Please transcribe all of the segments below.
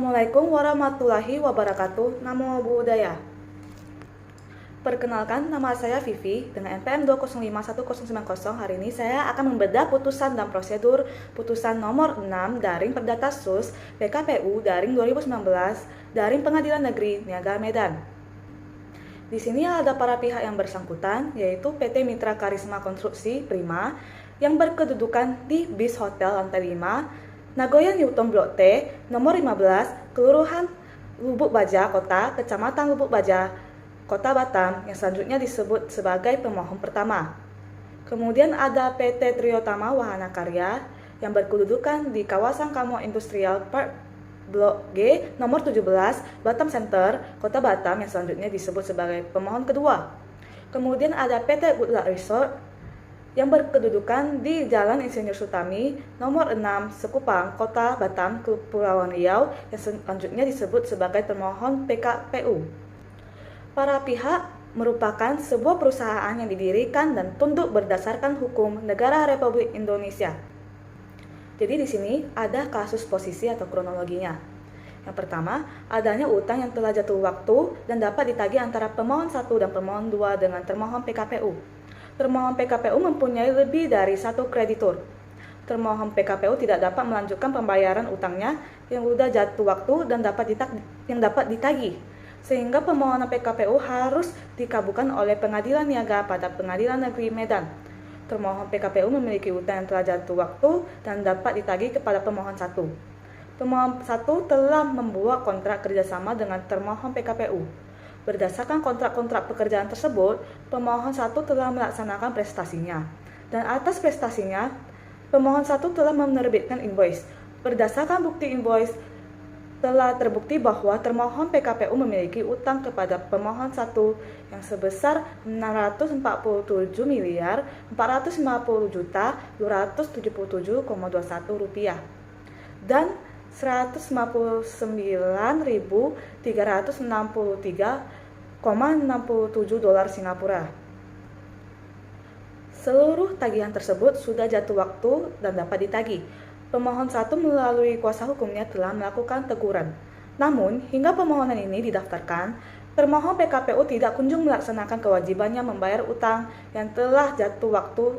Assalamualaikum warahmatullahi wabarakatuh. Namo Buddhaya. Perkenalkan, nama saya Vivi dengan NPM 2051090. Hari ini saya akan membedah putusan dan prosedur putusan nomor 6 Daring Perdata Sus PKPU Daring 2019 Daring Pengadilan Negeri Niaga Medan. Di sini ada para pihak yang bersangkutan, yaitu PT Mitra Karisma Konstruksi Prima yang berkedudukan di BIS Hotel lantai 5, Nagoya Newton Blok T, nomor 15, Kelurahan Lubuk Baja, Kota, Kecamatan Lubuk Baja, Kota Batam, yang selanjutnya disebut sebagai pemohon pertama. Kemudian ada PT Triyotama Wahana Karya yang berkedudukan di kawasan Kamo Industrial Park Blok G, nomor 17, Batam Center, Kota Batam, yang selanjutnya disebut sebagai pemohon kedua. Kemudian ada PT Goodluck Resort yang berkedudukan di Jalan Insinyur Sutami, nomor 6, Sekupang, Kota Batam, Kepulauan Riau, yang selanjutnya disebut sebagai termohon PKPU. Para pihak merupakan sebuah perusahaan yang didirikan dan tunduk berdasarkan hukum Negara Republik Indonesia. Jadi di sini ada kasus posisi atau kronologinya. Yang pertama, adanya utang yang telah jatuh waktu dan dapat ditagih antara pemohon 1 dan pemohon 2 dengan termohon PKPU. Termohon PKPU mempunyai lebih dari satu kreditur. Termohon PKPU tidak dapat melanjutkan pembayaran utangnya yang sudah jatuh waktu dan dapat ditagih, sehingga permohonan PKPU harus dikabulkan oleh Pengadilan Niaga pada Pengadilan Negeri Medan. Termohon PKPU memiliki utang yang telah jatuh waktu dan dapat ditagih kepada pemohon 1. Pemohon 1 telah membuat kontrak kerjasama dengan termohon PKPU. Berdasarkan kontrak-kontrak pekerjaan tersebut, pemohon 1 telah melaksanakan prestasinya. Dan atas prestasinya, pemohon 1 telah menerbitkan invoice. Berdasarkan bukti invoice, telah terbukti bahwa termohon PKPU memiliki utang kepada pemohon 1 yang sebesar 640.450.277,21 rupiah dan 159.363,67 dolar Singapura. Seluruh tagihan tersebut sudah jatuh waktu dan dapat ditagih. Pemohon 1 melalui kuasa hukumnya telah melakukan teguran. Namun, hingga permohonan ini didaftarkan, termohon PKPU tidak kunjung melaksanakan kewajibannya membayar utang yang telah jatuh waktu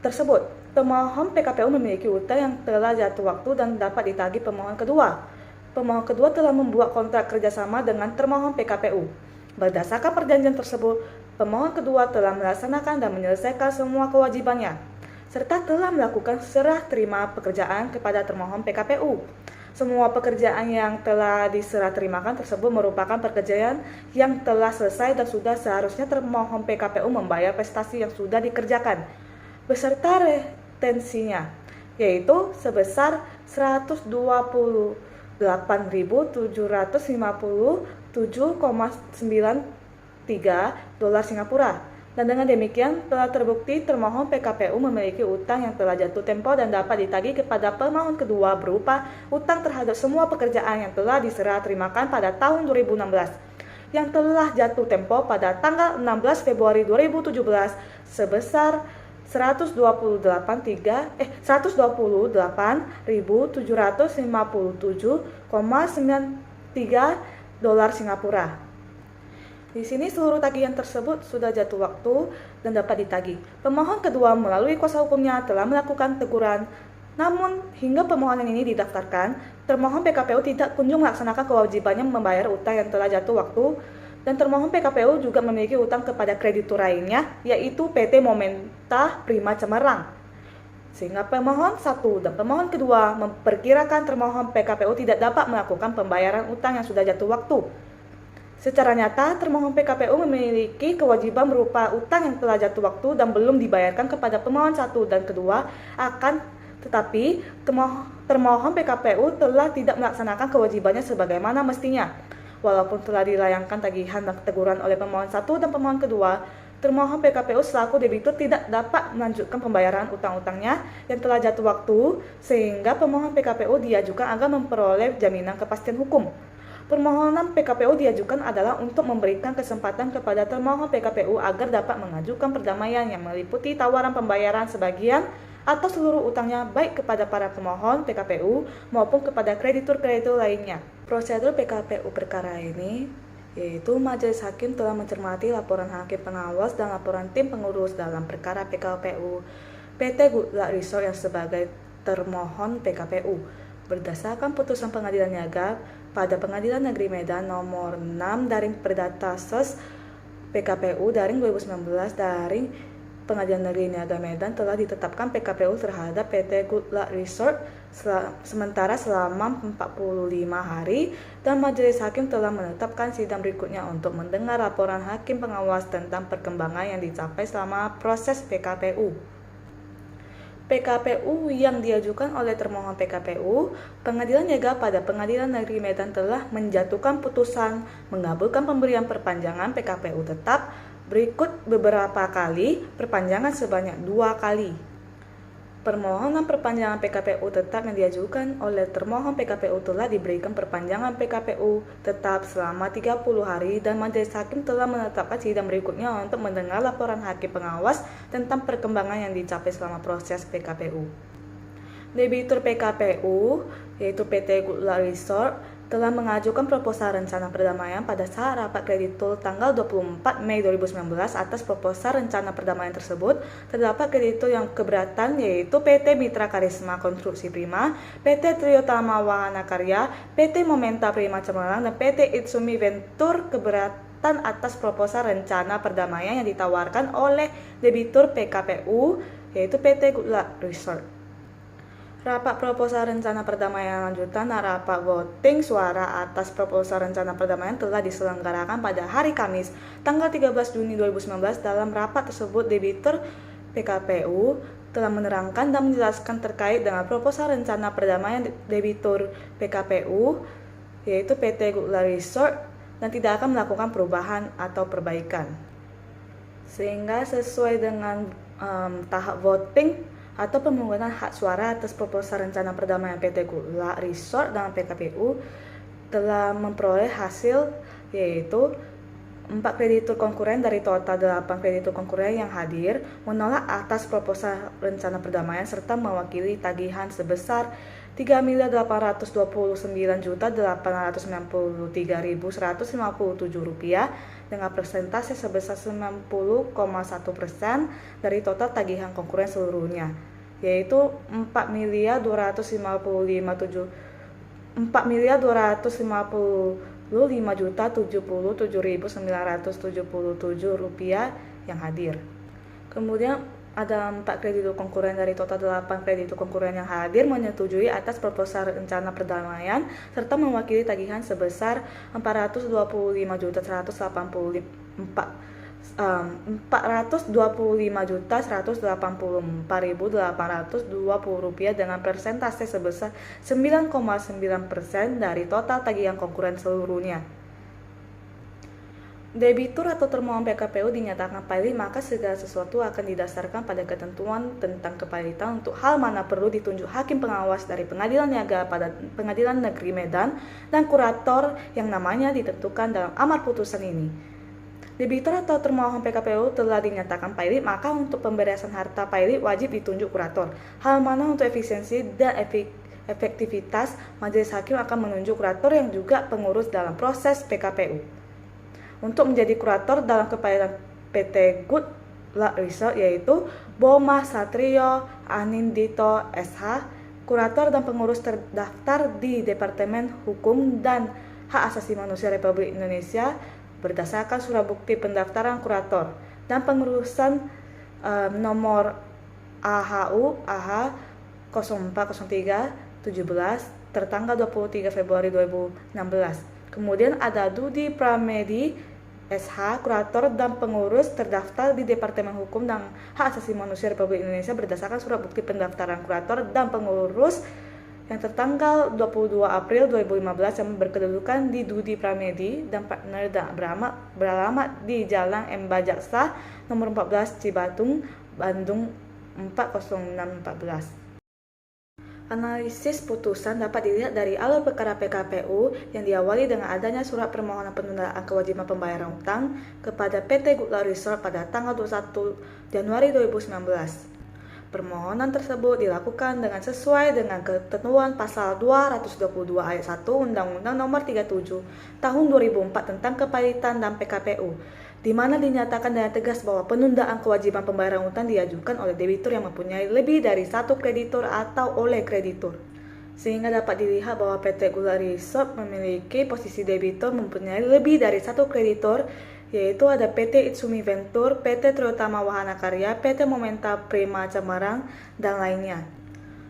tersebut. Pemohon PKPU memiliki utang yang telah jatuh waktu dan dapat ditagih pemohon kedua. Pemohon kedua telah membuat kontrak kerjasama dengan termohon PKPU. Berdasarkan perjanjian tersebut, pemohon kedua telah melaksanakan dan menyelesaikan semua kewajibannya, serta telah melakukan serah terima pekerjaan kepada termohon PKPU. Semua pekerjaan yang telah diserah terimakan tersebut merupakan pekerjaan yang telah selesai dan sudah seharusnya termohon PKPU membayar prestasi yang sudah dikerjakan, beserta retensinya, yaitu sebesar 128.750.7,93 dolar Singapura. Dan dengan demikian telah terbukti termohon PKPU memiliki utang yang telah jatuh tempo dan dapat ditagih kepada pemohon kedua berupa utang terhadap semua pekerjaan yang telah diserah terimakan pada tahun 2016 yang telah jatuh tempo pada tanggal 16 Februari 2017 sebesar 128.757,93 dolar Singapura. Di sini seluruh tagihan tersebut sudah jatuh waktu dan dapat ditagih. Pemohon kedua melalui kuasa hukumnya telah melakukan teguran. Namun, hingga permohonan ini didaftarkan, termohon PKPU tidak kunjung melaksanakan kewajibannya membayar utang yang telah jatuh waktu, dan termohon PKPU juga memiliki utang kepada kreditur lainnya, yaitu PT Momenta Prima Cemerlang. Sehingga pemohon 1 dan pemohon kedua memperkirakan termohon PKPU tidak dapat melakukan pembayaran utang yang sudah jatuh waktu. Secara nyata, termohon PKPU memiliki kewajiban berupa utang yang telah jatuh waktu dan belum dibayarkan kepada pemohon 1 dan kedua, tetapi termohon PKPU telah tidak melaksanakan kewajibannya sebagaimana mestinya. Walaupun telah dilayangkan tagihan dan teguran oleh pemohon 1 dan pemohon kedua, termohon PKPU selaku debitur tidak dapat melanjutkan pembayaran utang-utangnya yang telah jatuh waktu, sehingga pemohon PKPU diajukan agar memperoleh jaminan kepastian hukum. Permohonan PKPU diajukan adalah untuk memberikan kesempatan kepada termohon PKPU agar dapat mengajukan perdamaian yang meliputi tawaran pembayaran sebagian atau seluruh utangnya baik kepada para pemohon PKPU maupun kepada kreditur-kreditur lainnya. Prosedur PKPU perkara ini yaitu majelis hakim telah mencermati laporan hakim pengawas dan laporan tim pengurus dalam perkara PKPU PT Good Luck Resort yang sebagai termohon PKPU berdasarkan putusan pengadilan niaga pada Pengadilan Negeri Medan nomor 6 daring Perdata Ses PKPU daring 2019 daring Pengadilan Negeri Niaga Medan telah ditetapkan PKPU terhadap PT Good Luck Resort sementara selama 45 hari dan majelis hakim telah menetapkan sidang berikutnya untuk mendengar laporan hakim pengawas tentang perkembangan yang dicapai selama proses PKPU. PKPU yang diajukan oleh termohon PKPU, Pengadilan Niaga pada Pengadilan Negeri Medan telah menjatuhkan putusan mengabulkan pemberian perpanjangan PKPU tetap berikut beberapa kali perpanjangan sebanyak 2 kali. Permohonan perpanjangan PKPU tetap yang diajukan oleh termohon PKPU telah diberikan perpanjangan PKPU tetap selama 30 hari dan majelis hakim telah menetapkan sidang berikutnya untuk mendengar laporan hakim pengawas tentang perkembangan yang dicapai selama proses PKPU. Debitur PKPU, yaitu PT Good Luck Resort, telah mengajukan proposal rencana perdamaian pada saat rapat kreditur tanggal 24 Mei 2019. Atas proposal rencana perdamaian tersebut, terdapat kreditur yang keberatan yaitu PT Mitra Karisma Konstruksi Prima, PT Triyotama Wahana Karya, PT Momenta Prima Cemerlang, dan PT Itsumi Venture keberatan atas proposal rencana perdamaian yang ditawarkan oleh debitur PKPU yaitu PT Good Luck Resort. Rapat proposal rencana perdamaian lanjutan dan rapat voting suara atas proposal rencana perdamaian telah diselenggarakan pada hari Kamis, tanggal 13 Juni 2019. Dalam rapat tersebut, debitur PKPU telah menerangkan dan menjelaskan terkait dengan proposal rencana perdamaian debitur PKPU, yaitu PT Good Luck Resort, dan tidak akan melakukan perubahan atau perbaikan. Sehingga sesuai dengan tahap voting atau pemungutan hak suara atas proposal rencana perdamaian PT Good Luck Resort dan PKPU telah memperoleh hasil yaitu 4 kreditur konkuren dari total 8 kreditur konkuren yang hadir menolak atas proposal rencana perdamaian serta mewakili tagihan sebesar Rp3.829.893.157 dengan persentase sebesar 90,1% dari total tagihan konkuren seluruhnya, yaitu Rp4.255.277.977 yang hadir. Kemudian ada 4 kreditur konkuren dari total 8 kreditur konkuren yang hadir menyetujui atas proposal rencana perdamaian serta mewakili tagihan sebesar Rp425.184.820 dengan persentase sebesar 9,9% dari total tagihan konkuren seluruhnya. Debitur atau termohon PKPU dinyatakan pailit, maka segala sesuatu akan didasarkan pada ketentuan tentang kepailitan untuk hal mana perlu ditunjuk hakim pengawas dari Pengadilan Niaga pada Pengadilan Negeri Medan dan kurator yang namanya ditentukan dalam amar putusan ini. Debitur atau termohon PKPU telah dinyatakan pailit, maka untuk pemberesan harta pailit wajib ditunjuk kurator. Hal mana untuk efisiensi dan efektivitas, majelis hakim akan menunjuk kurator yang juga pengurus dalam proses PKPU. Untuk menjadi kurator dalam kepailitan PT Good Luck Resort yaitu Boma Satrio Anindito SH, kurator dan pengurus terdaftar di Departemen Hukum dan Hak Asasi Manusia Republik Indonesia berdasarkan surat bukti pendaftaran kurator dan pengurusan nomor AHU AH 0403 17 tertanggal 23 Februari 2016. Kemudian ada Dudi Pramedi SH, kurator dan pengurus terdaftar di Departemen Hukum dan Hak Asasi Manusia Republik Indonesia berdasarkan surat bukti pendaftaran kurator dan pengurus yang tertanggal 22 April 2015 yang berkedudukan di Dudi Pramedi dan partner dan beralamat di Jalan Emba Jaksa nomor 14 Cibatung, Bandung 40614. Analisis putusan dapat dilihat dari alur perkara PKPU yang diawali dengan adanya surat permohonan penundaan kewajiban pembayaran utang kepada PT Good Luck Resort pada tanggal 21 Januari 2019. Permohonan tersebut dilakukan dengan sesuai dengan ketentuan pasal 222 ayat 1 Undang-Undang Nomor 37 Tahun 2004 tentang Kepailitan dan PKPU, di mana dinyatakan dengan tegas bahwa penundaan kewajiban pembayaran utang diajukan oleh debitur yang mempunyai lebih dari satu kreditur atau oleh kreditur. Sehingga dapat dilihat bahwa PT Gula Resort memiliki posisi debitur mempunyai lebih dari satu kreditor, yaitu ada PT Itsumi Venture, PT Terutama Wahana Karya, PT Momenta Prima Cemerlang, dan lainnya.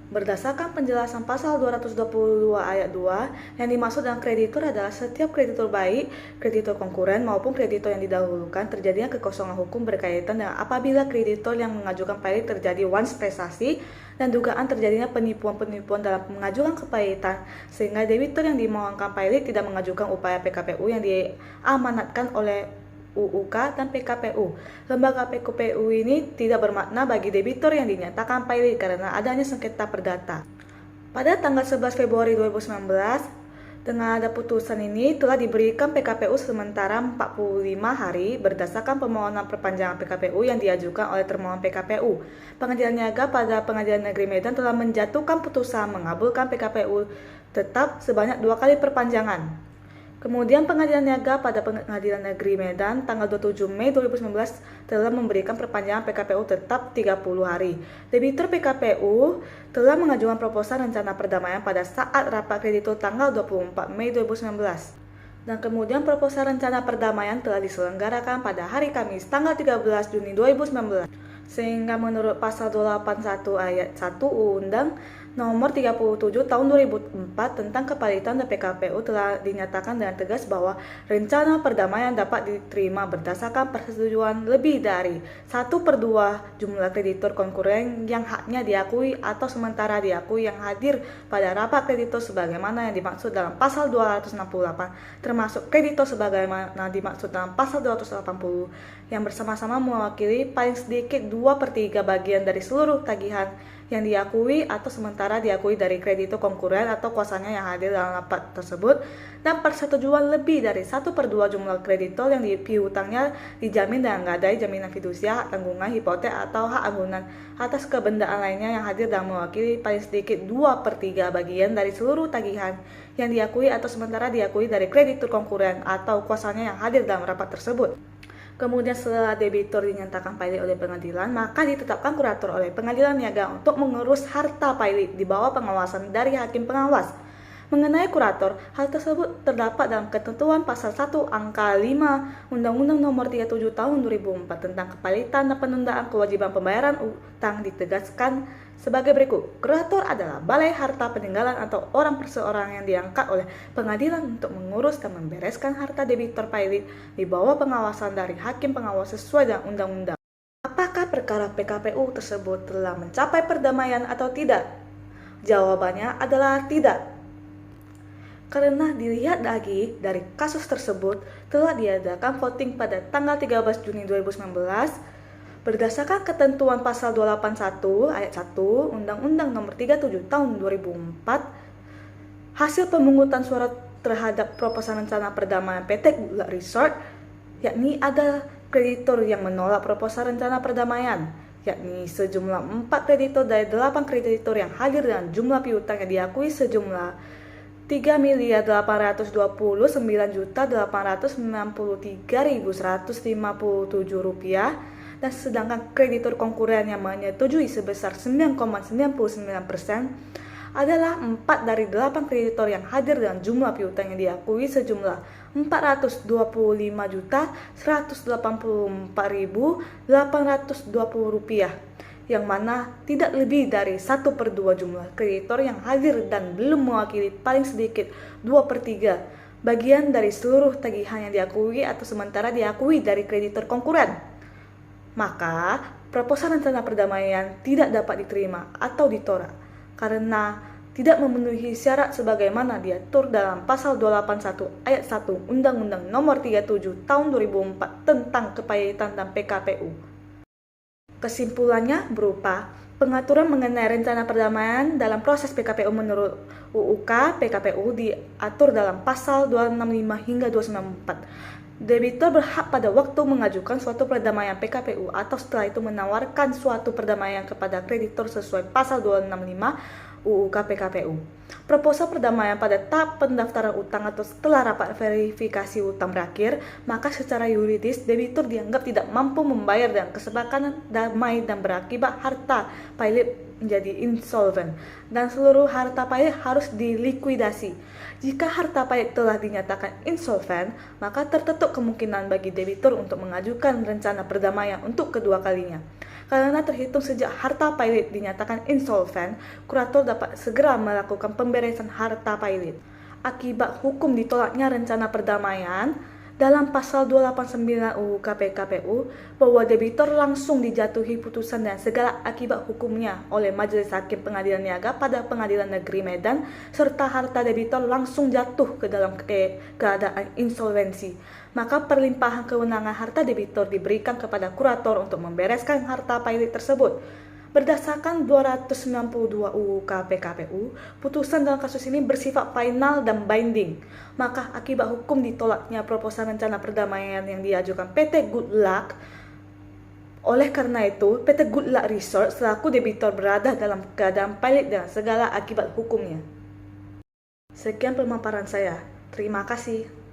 Berdasarkan penjelasan pasal 222 ayat 2, yang dimaksud dengan kreditur adalah setiap kreditur baik, kreditur konkuren maupun kreditur yang didahulukan terjadinya kekosongan hukum berkaitan dengan apabila kreditur yang mengajukan pailit terjadi once prestasi dan dugaan terjadinya penipuan-penipuan dalam mengajukan kepailitan, sehingga debitur yang dimohonkan pailit tidak mengajukan upaya PKPU yang diamanatkan oleh UUK dan PKPU. Lembaga PKPU ini tidak bermakna bagi debitur yang dinyatakan pailit karena adanya sengketa perdata. Pada tanggal 11 Februari 2019, dengan ada putusan ini telah diberikan PKPU sementara 45 hari berdasarkan permohonan perpanjangan PKPU yang diajukan oleh termohon PKPU. Pengadilan Niaga pada Pengadilan Negeri Medan telah menjatuhkan putusan mengabulkan PKPU tetap sebanyak 2 kali perpanjangan. Kemudian Pengadilan Niaga pada Pengadilan Negeri Medan tanggal 27 Mei 2019 telah memberikan perpanjangan PKPU tetap 30 hari. Debitur PKPU telah mengajukan proposal rencana perdamaian pada saat rapat kreditur tanggal 24 Mei 2019. Dan kemudian proposal rencana perdamaian telah diselenggarakan pada hari Kamis tanggal 13 Juni 2019. Sehingga menurut pasal 281 ayat 1 Undang Nomor 37 Tahun 2004 tentang Kepailitan dan PKPU telah dinyatakan dengan tegas bahwa rencana perdamaian dapat diterima berdasarkan persetujuan lebih dari 1/2 jumlah kreditur konkuren yang haknya diakui atau sementara diakui yang hadir pada rapat kreditur sebagaimana yang dimaksud dalam pasal 268, termasuk kreditur sebagaimana dimaksud dalam pasal 280 yang bersama-sama mewakili paling sedikit 2/3 bagian dari seluruh tagihan yang diakui atau sementara diakui dari kreditur konkuren atau kuasanya yang hadir dalam rapat tersebut, dan persetujuan lebih dari 1/2 jumlah kreditor yang piutangnya dijamin dengan gadai jaminan fidusia, hak tanggungan, hipotek atau hak anggunan atas kebendaan lainnya yang hadir dan mewakili paling sedikit 2/3 bagian dari seluruh tagihan yang diakui atau sementara diakui dari kreditur konkuren atau kuasanya yang hadir dalam rapat tersebut. Kemudian setelah debitur dinyatakan pailit oleh pengadilan, maka ditetapkan kurator oleh Pengadilan Niaga untuk mengurus harta pailit di bawah pengawasan dari hakim pengawas. Mengenai kurator, hal tersebut terdapat dalam ketentuan pasal 1 angka 5 Undang-Undang Nomor 37 Tahun 2004 tentang Kepailitan dan Penundaan Kewajiban Pembayaran Utang ditegaskan sebagai berikut. Kurator adalah balai harta peninggalan atau orang perseorangan yang diangkat oleh pengadilan untuk mengurus dan membereskan harta debitur pailit di bawah pengawasan dari hakim pengawas sesuai dengan undang-undang. Apakah perkara PKPU tersebut telah mencapai perdamaian atau tidak? Jawabannya adalah tidak. Karena dilihat lagi dari kasus tersebut telah diadakan voting pada tanggal 13 Juni 2019 berdasarkan ketentuan pasal 281 ayat 1 Undang-Undang Nomor 37 Tahun 2004. Hasil pemungutan suara terhadap proposal rencana perdamaian PT Gula Resort, yakni ada kreditur yang menolak proposal rencana perdamaian, yakni sejumlah 4 kreditur dari 8 kreditur yang hadir dan jumlah piutang yang diakui sejumlah Rp3.829.893.157 dan sedangkan kreditur konkuren yang menyetujui sebesar 9,99% adalah 4 dari 8 kreditor yang hadir dengan jumlah piutang yang diakui sejumlah Rp425.184.820, yang mana tidak lebih dari 1/2 jumlah kreditor yang hadir dan belum mewakili paling sedikit 2/3 bagian dari seluruh tagihan yang diakui atau sementara diakui dari kreditor konkuren. Maka, proposal rencana perdamaian tidak dapat diterima atau ditolak karena tidak memenuhi syarat sebagaimana diatur dalam pasal 281 ayat 1 Undang-Undang Nomor 37 Tahun 2004 tentang Kepailitan dan PKPU. Kesimpulannya berupa pengaturan mengenai rencana perdamaian dalam proses PKPU menurut UUK PKPU diatur dalam pasal 265 hingga 294. Debitur berhak pada waktu mengajukan suatu perdamaian PKPU atau setelah itu menawarkan suatu perdamaian kepada kreditur sesuai pasal 265 UU KPKPU. Proposal perdamaian pada tahap pendaftaran utang atau setelah rapat verifikasi utang berakhir, maka secara yuridis debitur dianggap tidak mampu membayar dan kesepakatan damai dan berakibat harta pailit menjadi insolven dan seluruh harta pailit harus dilikuidasi. Jika harta pailit telah dinyatakan insolven, maka tertutup kemungkinan bagi debitur untuk mengajukan rencana perdamaian untuk kedua kalinya. Karena terhitung sejak harta pailit dinyatakan insolven, kurator dapat segera melakukan pemberesan harta pailit. Akibat hukum ditolaknya rencana perdamaian, dalam pasal 289 UU KPKPU bahwa debitur langsung dijatuhi putusan dan segala akibat hukumnya oleh Majelis Hakim Pengadilan Niaga pada Pengadilan Negeri Medan serta harta debitur langsung jatuh ke dalam keadaan insolvensi. Maka perlimpahan kewenangan harta debitur diberikan kepada kurator untuk membereskan harta pailit tersebut. Berdasarkan 292 UU KPKPU, putusan dalam kasus ini bersifat final dan binding. Maka akibat hukum ditolaknya proposal rencana perdamaian yang diajukan PT Good Luck. Oleh karena itu, PT Good Luck Resort selaku debitur berada dalam keadaan pailit dengan segala akibat hukumnya. Sekian pemaparan saya. Terima kasih.